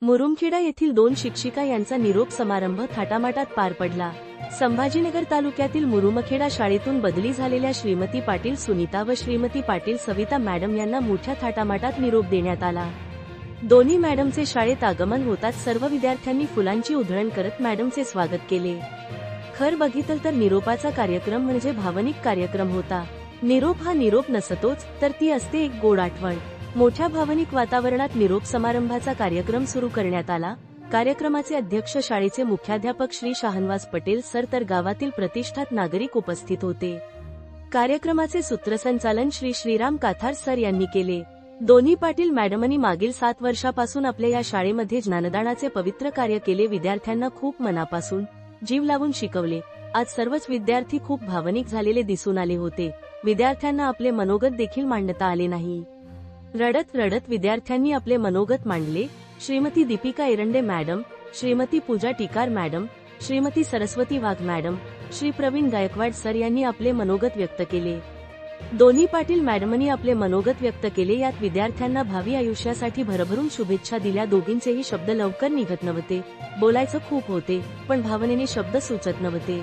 मुरुमखेडा येथील 2 शिक्षिका यांचा निरोप समारंभ थाटामाटात पार पडला। संभाजीनगर तालुक्यातील मुरुमखेडा शाळेतून बदली झालेल्या श्रीमती पाटील सुनीता व श्रीमती पाटील सविता मॅडम यांना मोठ्या थाटामाटात निरोप देण्यात आला। दोन्ही मॅडमचे शाळेत आगमन होताच सर्व विद्यार्थ्यांनी फुलांची उधळण करत मॅडमचे स्वागत केले। खर बघितलं तर निरोपाचा कार्यक्रम म्हणजे भावनिक कार्यक्रम होता। निरोप हा निरोप नसतोच, तर ती असते एक गोड आठवण। मोठ्या भावनिक वातावरणात निरोप समारंभाचा कार्यक्रम सुरू करण्यात आला। कार्यक्रमाचे अध्यक्ष शाळेचे मुख्याध्यापक श्री शाहनवाज पटेल सर तर गावातील प्रतिष्ठात नागरिक उपस्थित होते। कार्यक्रमाचे सूत्रसंचालन श्री श्रीराम काथार सर यांनी केले। दोन्ही पाटील मॅडमनी मागील 7 वर्षापासून आपल्या या शाळेमध्ये ज्ञानदानाचे पवित्र कार्य केले। विद्यार्थ्यांना खूप मनापासून जीव लावून शिकवले। आज सर्वच विद्यार्थी खूप भावनिक झालेले दिसून आले होते। विद्यार्थ्यांना आपले मनोगत देखील मांडता आले नाही। रडत रडत विद्यार्थ्यांनी आपले मनोगत मांडले। श्रीमती दीपिका एरंडे मॅडम, श्रीमती पूजा टिकार मॅडम, श्रीमती सरस्वती वाघ मॅडम, श्री प्रवीण गायकवाड सर यांनी आपले मनोगत व्यक्त केले। दोन्ही पाटील मॅडमनी आपले मनोगत व्यक्त केले। यात विद्यार्थ्यांना भावी आयुष्यासाठी भरभरून शुभेच्छा दिल्या। दोघींचेही शब्द लवकर निघत नव्हते। बोलायचं खूप होते, पण भावनेने शब्द सुचत नव्हते।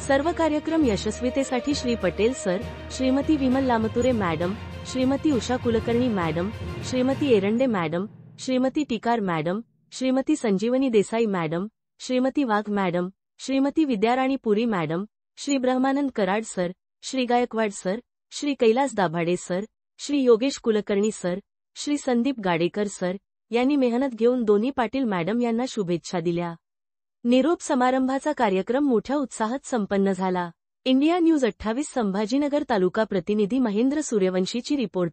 सर्व कार्यक्रम यशस्वीतेसाठी Shri Patel sir, Shrimati Vimal Lamture madam, Shrimati Usha Kulkarni madam, Shrimati Erande madam, Shrimati Tikar madam, Shrimati Sanjivani Desai madam, Shrimati Wagh madam, Shrimati Vidyarani Puri madam, Shri Brahmanand Karad sir, Shri Gaikwad sir, Shri Kailas Dabhade sir, Shri Yogesh Kulkarni sir, Shri Sandeep Gadekar sir यांनी मेहनत घेऊन दोन्ही पाटील मॅडम यांना शुभेच्छा दिल्या। निरोप समारंभाचा कार्यक्रम मोठ्या उत्साहात संपन्न झाला। इंडिया न्यूज 28 संभाजीनगर तालुका प्रतिनिधी महेंद्र सूर्यवंशीची रिपोर्ट।